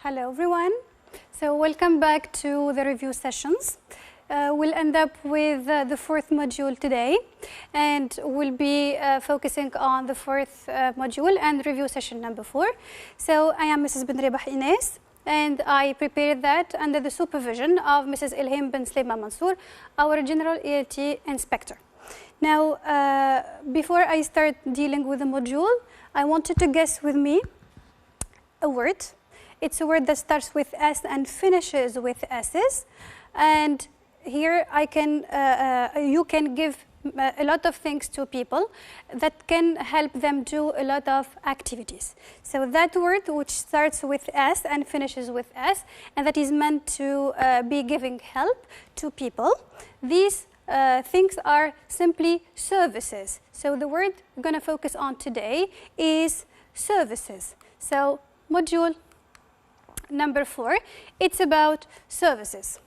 Hello everyone. So welcome back to the review sessions. We'll end up with the fourth module today, and we'll be focusing on the fourth module and review session number 4. So I am Mrs. bin Rebah Ines, and I prepared that under the supervision of Mrs. Ilham bin Sulaiman Mansour, our General ELT Inspector. Now, before I start dealing with the module, I want you to guess with me a word. It's a word that starts with S and finishes with S's. And here you can give a lot of things to people that can help them do a lot of activities. So that word which starts with S and finishes with S, and that is meant to be giving help to people, these things are simply services. So the word we're going to focus on today is services. So module number 4, it's about services.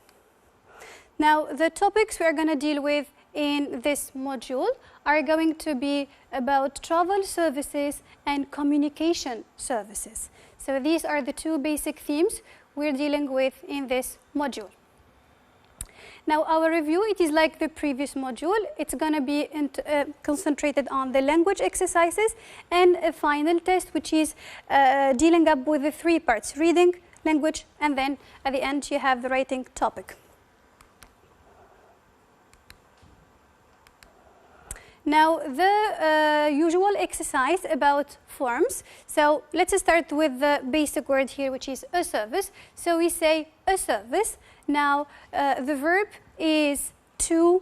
Now, the topics we're going to deal with in this module are going to be about travel services and communication services. So these are the two basic themes we're dealing with in this module. Now, our review, it is like the previous module. It's going to be concentrated on the language exercises and a final test, which is dealing up with the 3 parts: reading, language, and then at the end you have the writing topic. Now, the usual exercise about forms. So let's start with the basic word here, which is a service. So we say a service. Now, the verb is to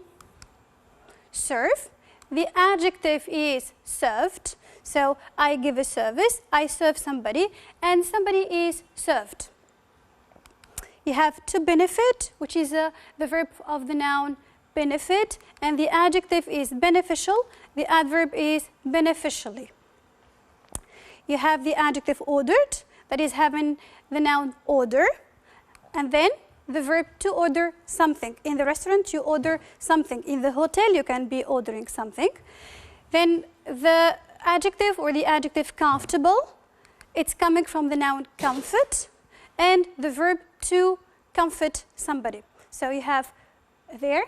serve. The adjective is served. So I give a service, I serve somebody, and somebody is served. You have to benefit, which is the verb of the noun benefit, and the adjective is beneficial, the adverb is beneficially. You have the adjective ordered, that is having the noun order, and then the verb to order something. In the restaurant, you order something. In the hotel, you can be ordering something. Then the adjective or the adjective comfortable, it's coming from the noun comfort, and the verb to comfort somebody. So you have there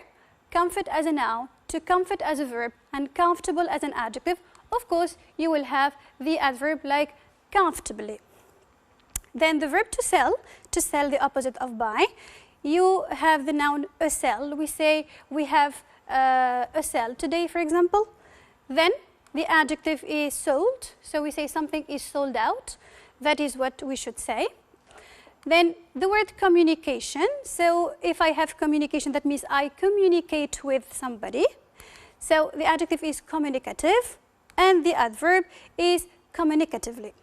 comfort as a noun, to comfort as a verb, and comfortable as an adjective. Of course, you will have the adverb like comfortably. Then the verb to sell the opposite of buy. You have the noun a sell. We say we have a sell today, for example. Then the adjective is sold. So we say something is sold out. That is what we should say. Then the word communication. So if I have communication, that means I communicate with somebody. So the adjective is communicative, and the adverb is communicatively.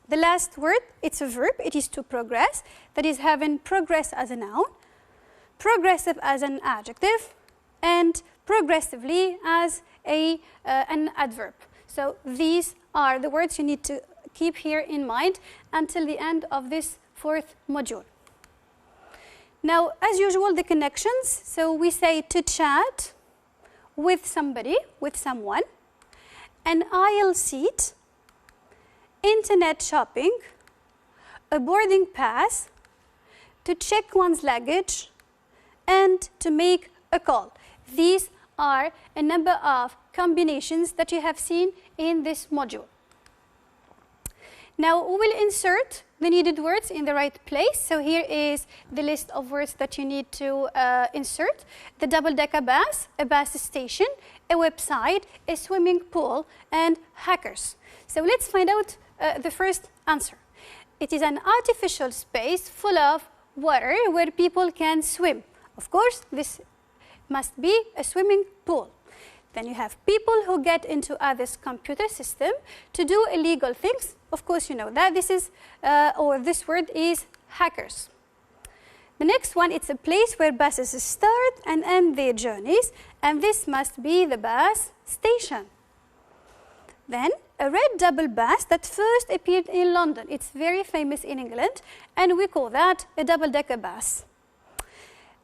The last word, it's a verb. It is to progress. That is having progress as a noun, progressive as an adjective, and progressively as an adverb. So these are the words you need to keep here in mind until the end of this 4th module. Now, as usual, the connections. So we say to chat with somebody, with someone, an aisle seat, internet shopping, a boarding pass, to check one's luggage, and to make a call. These are a number of combinations that you have seen in this module. Now, we will insert the needed words in the right place. So here is the list of words that you need to insert: the double-decker bus, a bus station, a website, a swimming pool, and hackers. So let's find out the first answer. It is an artificial space full of water where people can swim. Of course, this must be a swimming pool. Then you have people who get into others' computer system to do illegal things. Of course, you know that this is, this word is hackers. The next one, it's a place where buses start and end their journeys, and this must be the bus station. Then a red double bus that first appeared in London. It's very famous in England, and we call that a double-decker bus.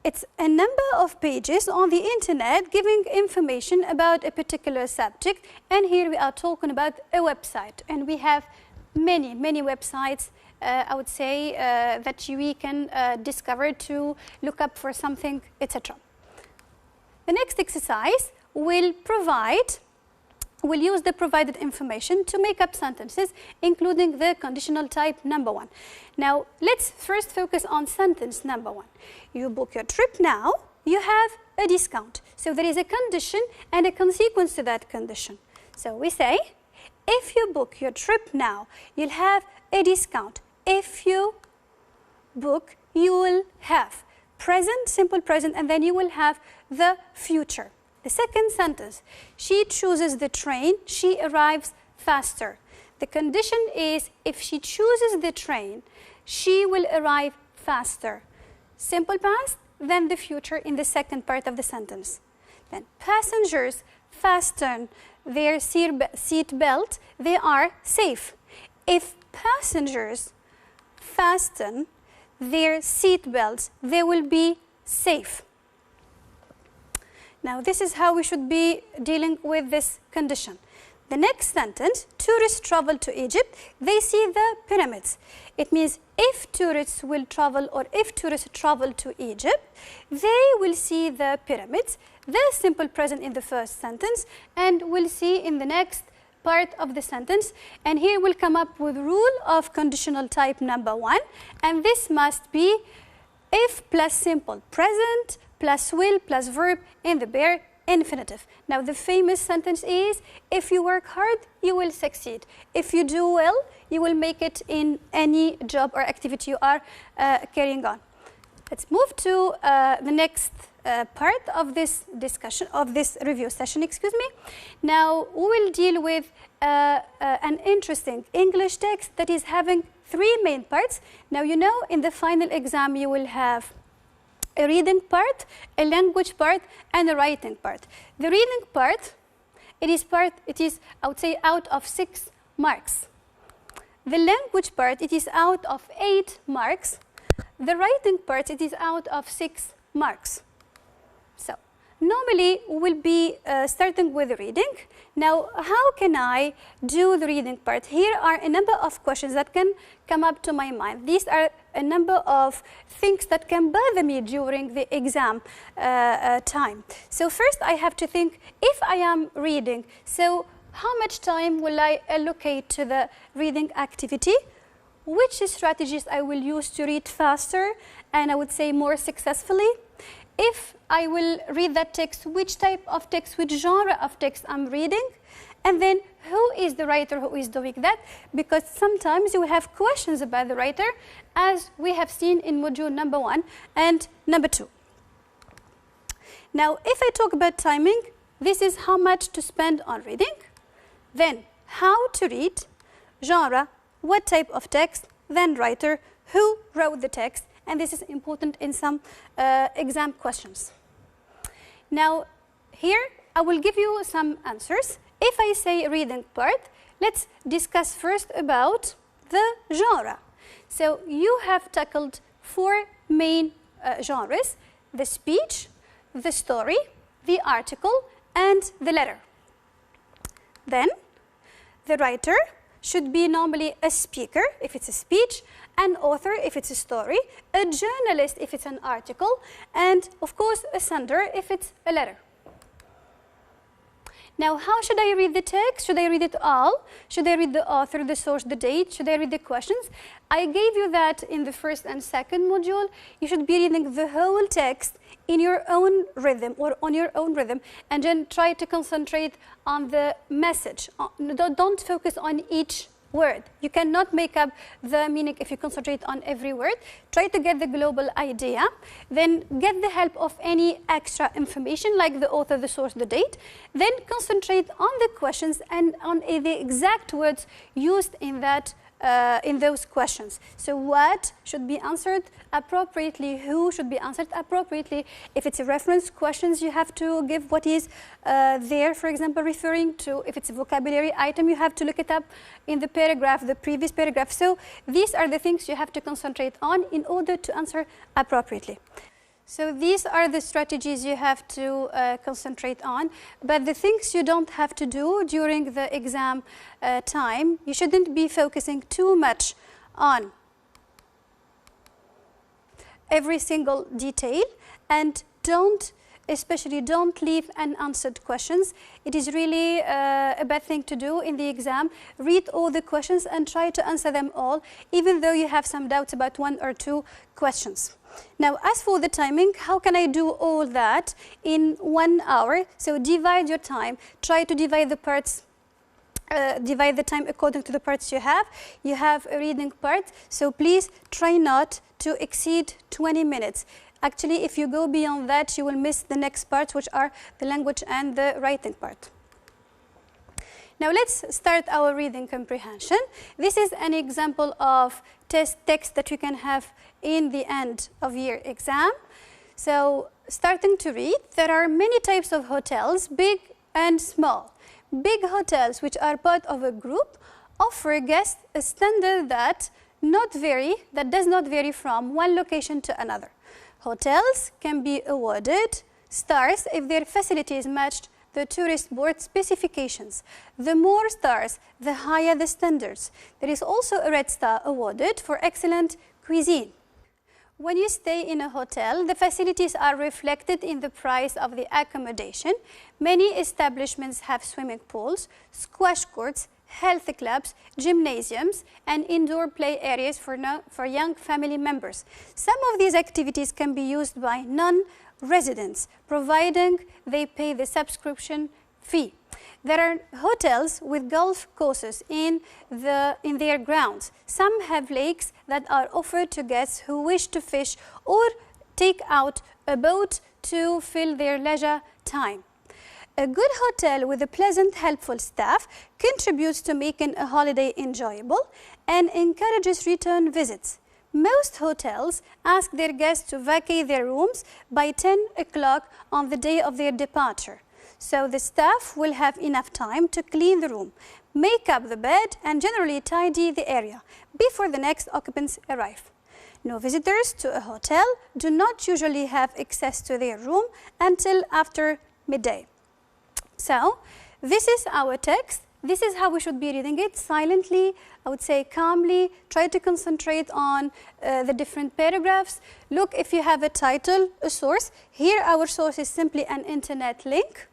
It's a number of pages on the internet giving information about a particular subject, and here we are talking about a website, and we have many websites I would say, that we can discover to look up for something, etc. The next exercise will use the provided information to make up sentences, including the conditional type number 1. Now, let's first focus on sentence number 1. You book your trip now, you have a discount. So there is a condition and a consequence to that condition. So we say, if you book your trip now, you'll have a discount. If you book, you will have present, simple present, and then you will have the future. The second sentence, she chooses the train, she arrives faster. The condition is, if she chooses the train, she will arrive faster. Simple past, then the future in the second part of the sentence. Then passengers fasten their seat belt, they are safe. If passengers fasten their seat belts, they will be safe. Now, this is how we should be dealing with this condition. The next sentence, tourists travel to Egypt, they see the pyramids. It means if tourists will travel, or if tourists travel to Egypt, they will see the pyramids. The simple present in the first sentence, and we'll see in the next part of the sentence. And here we'll come up with rule of conditional type number 1, and this must be if plus simple present plus will plus verb in the bare infinitive. Now, the famous sentence is, if you work hard, you will succeed. If you do well, you will make it in any job or activity you are carrying on. Let's move to the next part of this discussion, of this review session, excuse me. Now, we will deal with an interesting English text that is having 3 main parts. Now, you know, in the final exam, you will have a reading part, a language part, and a writing part. The reading part, it is, I would say, out of 6 marks. The language part, it is out of 8 marks. The writing part, it is out of 6 marks. So, normally, we'll be starting with the reading. Now, how can I do the reading part? Here are a number of questions that can come up to my mind. These are a number of things that can bother me during the exam time. So first, I have to think, if I am reading, so how much time will I allocate to the reading activity? Which strategies I will use to read faster and I would say more successfully? If I will read that text, which type of text, which genre of text I'm reading? And then who is the writer who is doing that? Because sometimes you have questions about the writer, as we have seen in module number 1 and number 2. Now, if I talk about timing, this is how much to spend on reading. Then how to read, genre, what type of text, then writer, who wrote the text, and this is important in some exam questions. Now, here I will give you some answers. If I say reading part, let's discuss first about the genre. So you have tackled 4 main genres: the speech, the story, the article, and the letter. Then the writer should be normally a speaker if it's a speech, an author if it's a story, a journalist if it's an article, and of course a sender if it's a letter. Now, how should I read the text? Should I read it all? Should I read the author, the source, the date? Should I read the questions? I gave you that in the first and second module. You should be reading the whole text in your own rhythm, or on your own rhythm, and then try to concentrate on the message. Don't focus on each word. You cannot make up the meaning if you concentrate on every word. Try to get the global idea, then get the help of any extra information like the author, the source, the date. Then concentrate on the questions and on the exact words used in that in those questions. So what should be answered appropriately, who should be answered appropriately. If it's a reference questions, you have to give what is there, for example, referring to. If it's a vocabulary item, you have to look it up in the paragraph, the previous paragraph. So these are the things you have to concentrate on in order to answer appropriately. So these are the strategies you have to concentrate on, but the things you don't have to do during the exam time, you shouldn't be focusing too much on every single detail, and especially don't leave unanswered questions. It is really a bad thing to do in the exam. Read all the questions and try to answer them all, even though you have some doubts about 1 or 2 questions. Now, as for the timing, how can I do all that in 1 hour? So divide your time. Try to divide the parts. Divide the time according to the parts you have. You have a reading part, so please try not to exceed 20 minutes. Actually, if you go beyond that, you will miss the next parts, which are the language and the writing part. Now let's start our reading comprehension. This is an example of text that you can have in the end of year exam. So starting to read, there are many types of hotels, big and small. Big hotels, which are part of a group, offer guests a standard that does not vary from one location to another. Hotels can be awarded stars if their facilities matched the tourist board specifications. The more stars, the higher the standards. There is also a red star awarded for excellent cuisine. When you stay in a hotel, the facilities are reflected in the price of the accommodation. Many establishments have swimming pools, squash courts, health clubs, gymnasiums, and indoor play areas for young family members. Some of these activities can be used by non-residents, providing they pay the subscription fee. There are hotels with golf courses in their grounds. Some have lakes that are offered to guests who wish to fish or take out a boat to fill their leisure time. A good hotel with a pleasant, helpful staff contributes to making a holiday enjoyable and encourages return visits. Most hotels ask their guests to vacate their rooms by 10 o'clock on the day of their departure. So the staff will have enough time to clean the room, make up the bed, and generally tidy the area before the next occupants arrive. No visitors to a hotel do not usually have access to their room until after midday. So this is our text. This is how we should be reading it silently, I would say calmly. Try to concentrate on the different paragraphs. Look if you have a title, a source. Here our source is simply an internet link.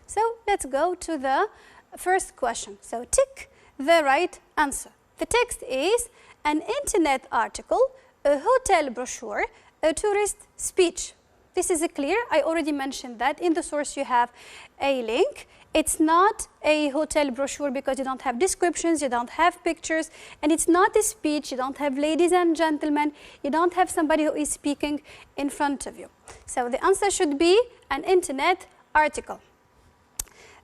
So let's go to the first question. So tick the right answer. The text is an internet article, a hotel brochure, a tourist speech. This is clear. I already mentioned that. In the source you have a link. It's not a hotel brochure because you don't have descriptions, you don't have pictures, and it's not a speech. You don't have ladies and gentlemen. You don't have somebody who is speaking in front of you. So the answer should be an internet article.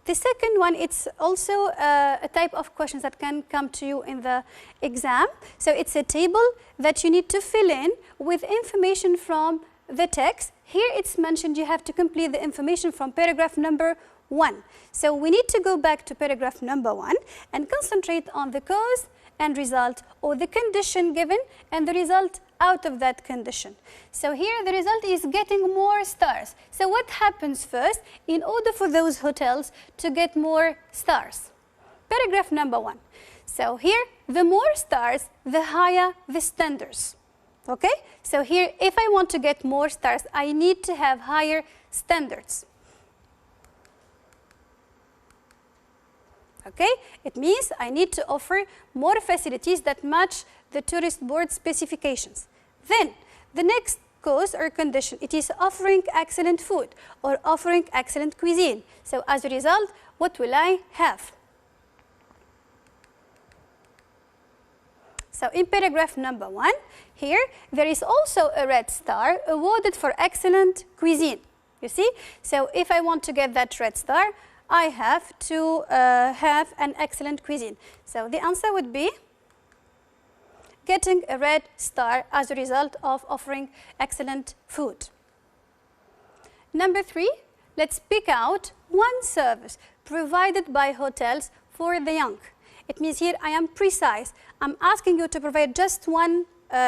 The second one, it's also a type of questions that can come to you in the exam. So it's a table that you need to fill in with information from the text. Here it's mentioned you have to complete the information from paragraph number 1. So we need to go back to paragraph number 1 and concentrate on the cause and result, or the condition given and the result out of that condition. So here the result is getting more stars. So what happens first in order for those hotels to get more stars? Paragraph number 1. So here the more stars, the higher the standards. Okay? So here if I want to get more stars, I need to have higher standards. Okay? It means I need to offer more facilities that match the tourist board specifications. Then the next cause or condition, it is offering excellent food or offering excellent cuisine. So as a result, what will I have? So in paragraph number 1, here there is also a red star awarded for excellent cuisine. You see? So if I want to get that red star, I have to have an excellent cuisine. So the answer would be getting a red star as a result of offering excellent food. Number 3, let's pick out one service provided by hotels for the young. It means here I am precise. I'm asking you to provide just one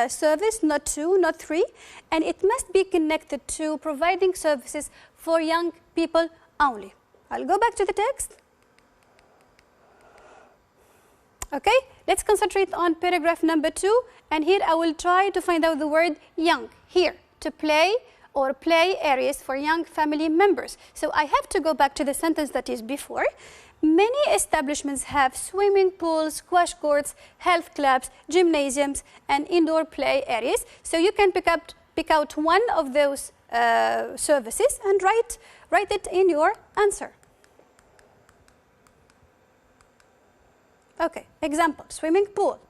service, not 2, not 3, and it must be connected to providing services for young people only. I'll go back to the text. Okay, let's concentrate on paragraph number 2, and here I will try to find out the word young. Here, to play or play areas for young family members. So I have to go back to the sentence that is before. Many establishments have swimming pools, squash courts, health clubs, gymnasiums, and indoor play areas. So you can pick out one of those services and write it in your answer. Okay, example, swimming pool,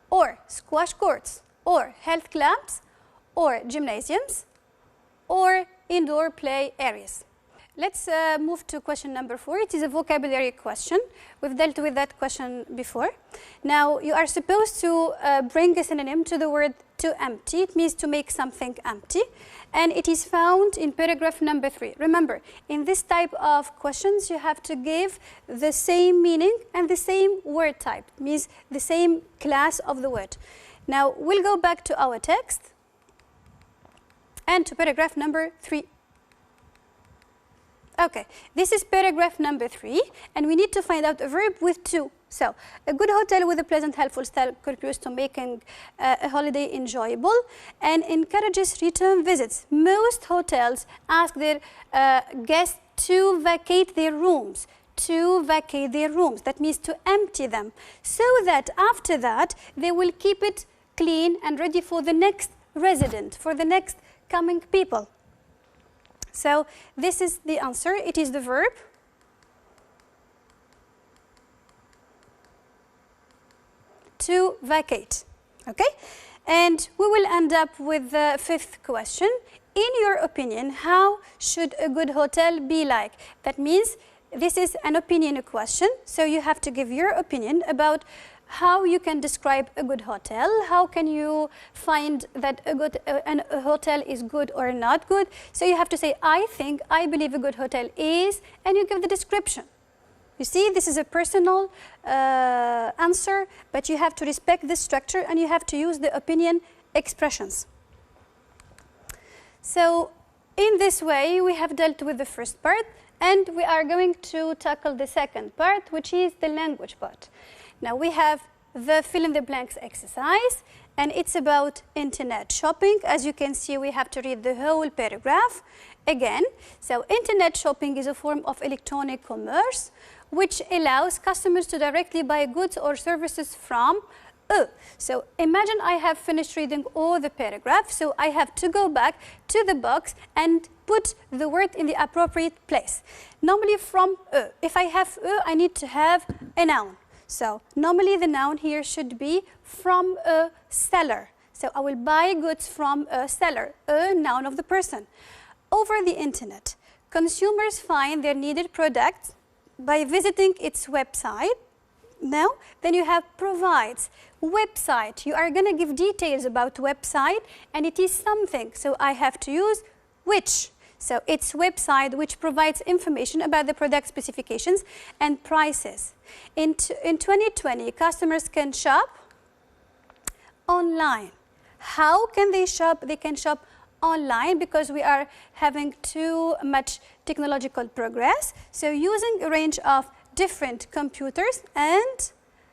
or squash courts, or health clubs, or gymnasiums, or indoor play areas. Let's move to question number 4. It is a vocabulary question. We've dealt with that question before. Now, you are supposed to bring a synonym to the word to empty. It means to make something empty. And it is found in paragraph number 3. Remember, in this type of questions, you have to give the same meaning and the same word type. It means the same class of the word. Now, we'll go back to our text and to paragraph number 3. Okay, this is paragraph number 3, and we need to find out a verb with 2. So, a good hotel with a pleasant, helpful style contributes to making a holiday enjoyable and encourages return visits. Most hotels ask their guests to vacate their rooms. To vacate their rooms. That means to empty them, so that after that they will keep it clean and ready for the next resident, for the next coming people. So this is the answer. It is the verb. To vacate. Okay? And we will end up with the 5th question. In your opinion, how should a good hotel be like? That means this is an opinion question. So you have to give your opinion about how you can describe a good hotel, how can you find that a hotel is good or not good. So you have to say, I believe a good hotel is, and you give the description. You see, this is a personal answer, but you have to respect the structure and you have to use the opinion expressions. So in this way, we have dealt with the first part, and we are going to tackle the second part, which is the language part. Now we have the fill-in-the-blanks exercise, and it's about internet shopping. As you can see, we have to read the whole paragraph again. So internet shopping is a form of electronic commerce which allows customers to directly buy goods or services from So imagine I have finished reading all the paragraph, so I have to go back to the box and put the word in the appropriate place. Normally from if I have I need to have a noun. So normally the noun here should be from a seller. So I will buy goods from a seller, a noun of the person. Over the internet, consumers find their needed products by visiting its website. Now, then you have provides. Website, you are going to give details about website, and it is something. So I have to use which. So it's website which provides information about the product specifications and prices. In 2020, customers can shop online. How can they shop? They can shop online because we are having too much technological progress. So using a range of different computers and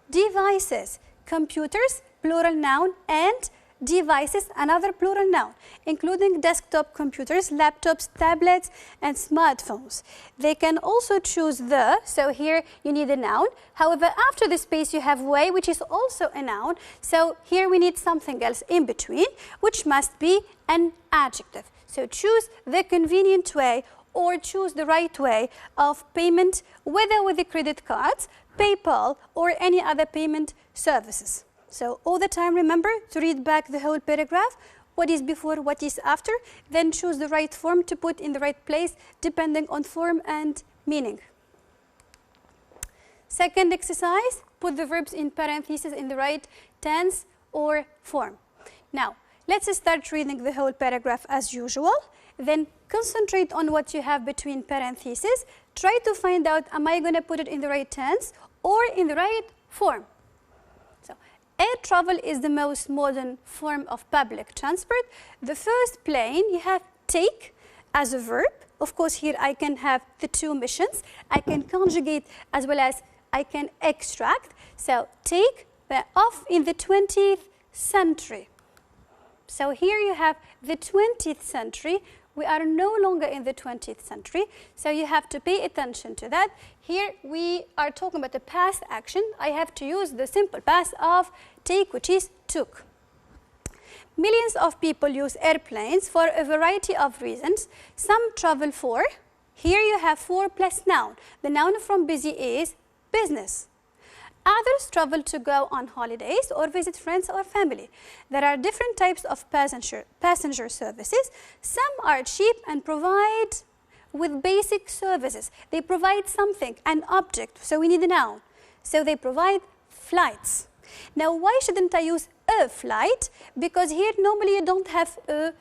devices. Computers, plural noun, and devices, another plural noun, including desktop computers, laptops, tablets, and smartphones. They can also choose the, so here you need a noun. However, after the space you have way, which is also a noun. So here we need something else in between, which must be an adjective. So choose the convenient way or choose the right way of payment, whether with the credit cards, PayPal, or any other payment services. So all the time remember to read back the whole paragraph, what is before, what is after, then choose the right form to put in the right place depending on form and meaning. Second exercise, put the verbs in parentheses in the right tense or form. Now, let's start reading the whole paragraph as usual. Then concentrate on what you have between parentheses. Try to find out, am I going to put it in the right tense or in the right form? So, air travel is the most modern form of public transport. The first plane, you have take as a verb. Of course, here I can have the two missions. I can conjugate as well as I can extract. So take the of in the 20th century. So here you have the 20th century. We are no longer in the 20th century, so you have to pay attention to that. Here we are talking about the past action. I have to use the simple past of take, which is took. Millions of people use airplanes for a variety of reasons. Some travel for, here you have for plus noun. The noun from busy is business. Others travel to go on holidays or visit friends or family. There are different types of passenger services. Some are cheap and provide with basic services. They provide something, an object, so we need a noun. So they provide flights. Now, why shouldn't I use a flight? Because here normally you don't have a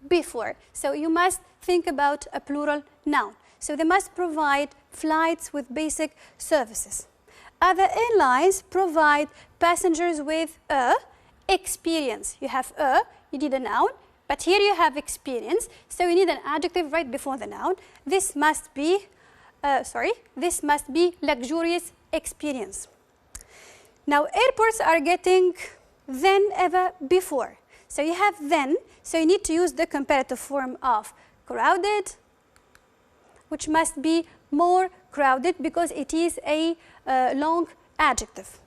before. So you must think about a plural noun. So they must provide flights with basic services. Other airlines provide passengers with a experience. You have a, you need a noun, but here you have experience, so you need an adjective right before the noun. This must be, this must be luxurious experience. Now airports are getting than ever before. So you have then, so you need to use the comparative form of crowded, which must be more crowded because it is a long adjective.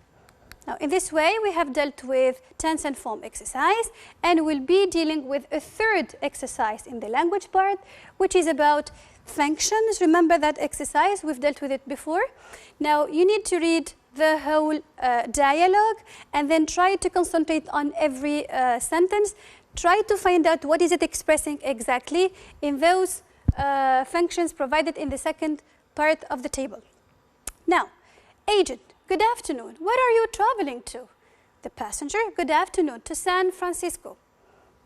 Now, in this way, we have dealt with tense and form exercise, and we'll be dealing with a third exercise in the language part, which is about functions. Remember that exercise, we've dealt with it before. Now, you need to read the whole dialogue and then try to concentrate on every sentence. Try to find out what is it expressing exactly in those functions provided in the second part of the table. Now, agent, good afternoon. Where are you traveling to? The passenger, good afternoon, to San Francisco.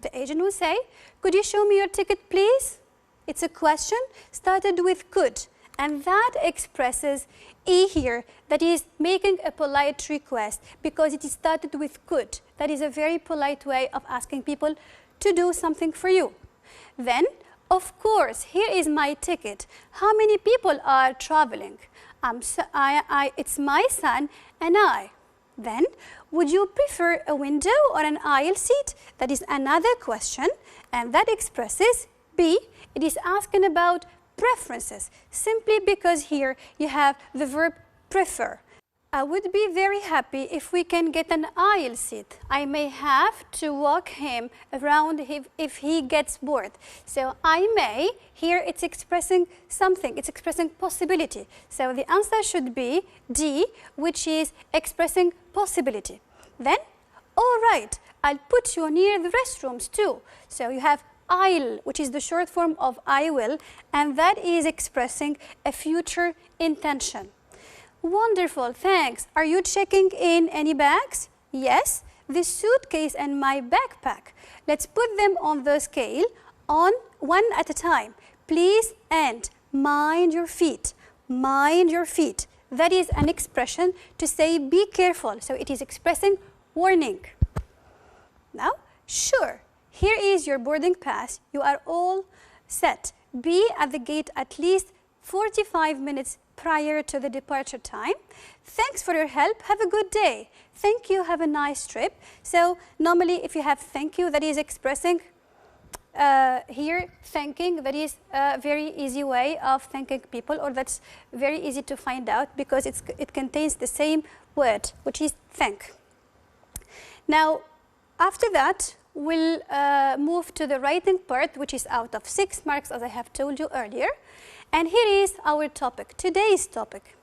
The agent will say, could you show me your ticket, please? It's a question started with could, and that expresses E here, that is making a polite request because it is started with could. That is a very polite way of asking people to do something for you. Then, of course, here is my ticket. How many people are traveling? It's my son and I. Then, would you prefer a window or an aisle seat? That is another question, and that expresses B. It is asking about preferences, simply because here you have the verb prefer. I would be very happy if we can get an aisle seat. I may have to walk him around if he gets bored. So I may, here it's expressing something, it's expressing possibility. So the answer should be D, which is expressing possibility. Then, all right, I'll put you near the restrooms too. So you have I'll, which is the short form of I will, and that is expressing a future intention. Wonderful, thanks. Are you checking in any bags? Yes, this suitcase and my backpack. Let's put them on the scale on one at a time. Please, and mind your feet. Mind your feet. That is an expression to say be careful. So it is expressing warning. Now, sure. Here is your boarding pass. You are all set. Be at the gate at least 45 minutes prior to the departure time. Thanks for your help. Have a good day. Thank you. Have a nice trip. So normally if you have thank you, that is expressing here thanking. That is a very easy way of thanking people, or that's very easy to find out because it contains the same word, which is thank. Now, after that, we'll move to the writing part, which is out of 6 marks, as I have told you earlier. And here is our topic, today's topic.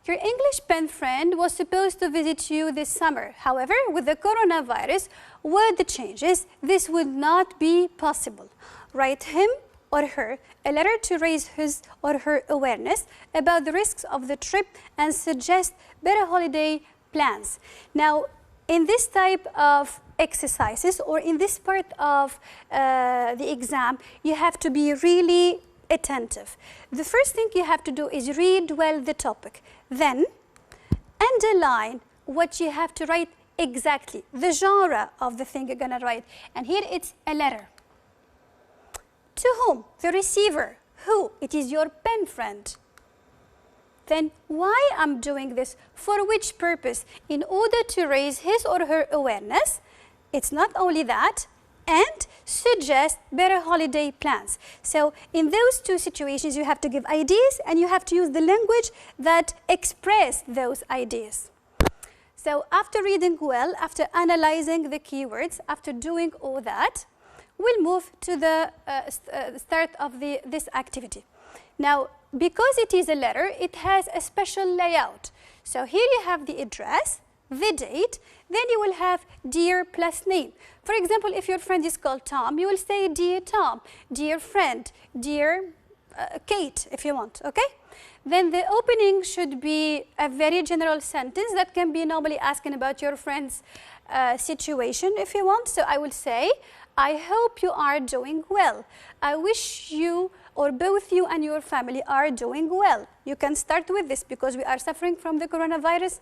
Your English pen friend was supposed to visit you this summer. However, with the coronavirus, with the changes, this would not be possible. Write him or her a letter to raise his or her awareness about the risks of the trip and suggest better holiday plans. Now, in this type of exercises, or in this part of the exam, you have to be really attentive. The first thing you have to do is read well the topic. Then underline what you have to write exactly, the genre of the thing you're going to write. And here it's a letter. To whom? The receiver. Who? It is your pen friend. then why I'm doing this, for which purpose, in order to raise his or her awareness. It's not only that, and suggest better holiday plans. So in those two situations, you have to give ideas and you have to use the language that express those ideas. So after reading well, after analyzing the keywords, after doing all that, we'll move to the start of this activity. Now, because it is a letter, it has a special layout. So here you have the address, the date, then you will have dear plus name. For example, if your friend is called Tom, you will say dear Tom, dear friend, dear Kate, if you want, okay? Then the opening should be a very general sentence that can be normally asking about your friend's situation, if you want. So I will say, I hope you are doing well. I wish you, or both you and your family, are doing well. You can start with this because we are suffering from the coronavirus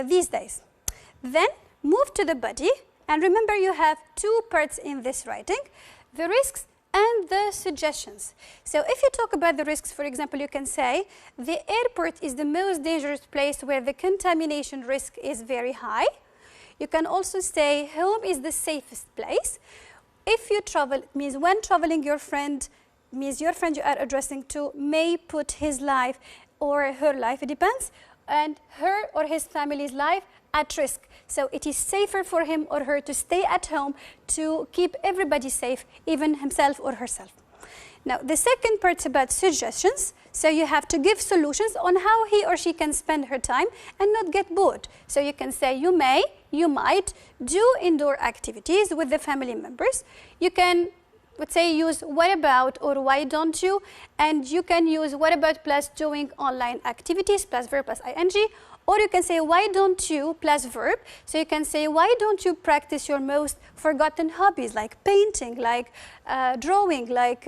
these days. Then move to the body, and remember you have two parts in this writing, the risks and the suggestions. So if you talk about the risks, for example, you can say the airport is the most dangerous place where the contamination risk is very high. You can also say home is the safest place. If you travel, it means when traveling, your friend means your friend you are addressing to may put his life or her life, it depends, and her or his family's life at risk. So it is safer for him or her to stay at home to keep everybody safe, even himself or herself. Now, the second part's about suggestions. So you have to give solutions on how he or she can spend her time and not get bored. So you can say you may, you might do indoor activities with the family members. You can, let's say, use what about or why don't you, and you can use what about plus doing online activities plus verb plus ing, or you can say why don't you plus verb. So you can say why don't you practice your most forgotten hobbies like painting, like drawing, like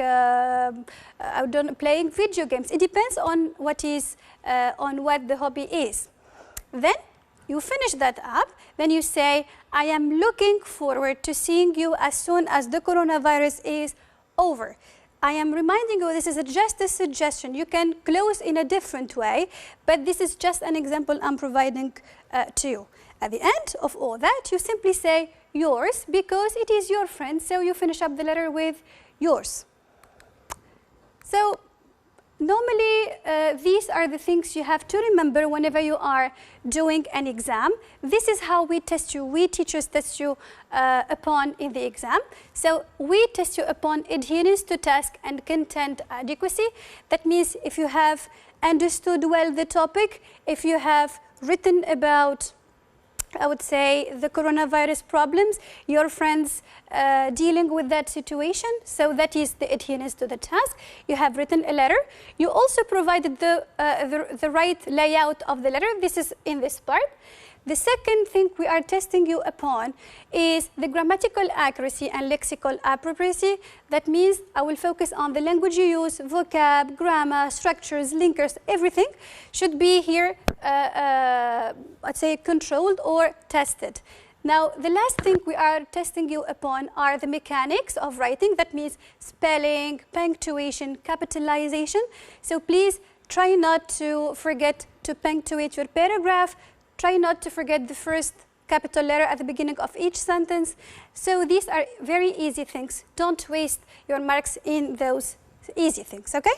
playing video games. It depends on what the hobby is. Then you finish that up, then you say, I am looking forward to seeing you as soon as the coronavirus is over. I am reminding you this is just a suggestion. You can close in a different way, but this is just an example I'm providing to you. At the end of all that, you simply say yours because it is your friend, so you finish up the letter with yours. So normally, these are the things you have to remember whenever you are doing an exam. This is how we test you, we teachers test you upon in the exam. So we test you upon adherence to task and content adequacy. That means if you have understood well the topic, if you have written about, I would say, the coronavirus problems, your friends dealing with that situation. So that is the adherence to the task. You have written a letter. You also provided the right layout of the letter. This is in this part. The second thing we are testing you upon is the grammatical accuracy and lexical appropriacy. That means I will focus on the language you use, vocab, grammar, structures, linkers, everything should be here, let's say, controlled or tested. Now, the last thing we are testing you upon are the mechanics of writing. That means spelling, punctuation, capitalization. So please try not to forget to punctuate your paragraph. Try not to forget the first capital letter at the beginning of each sentence. So these are very easy things. Don't waste your marks in those easy things, okay?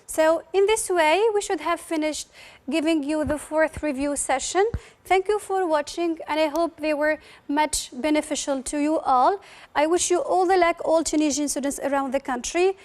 So in this way, we should have finished giving you the fourth review session. Thank you for watching, and I hope they were much beneficial to you all. I wish you all the luck, all Tunisian students around the country.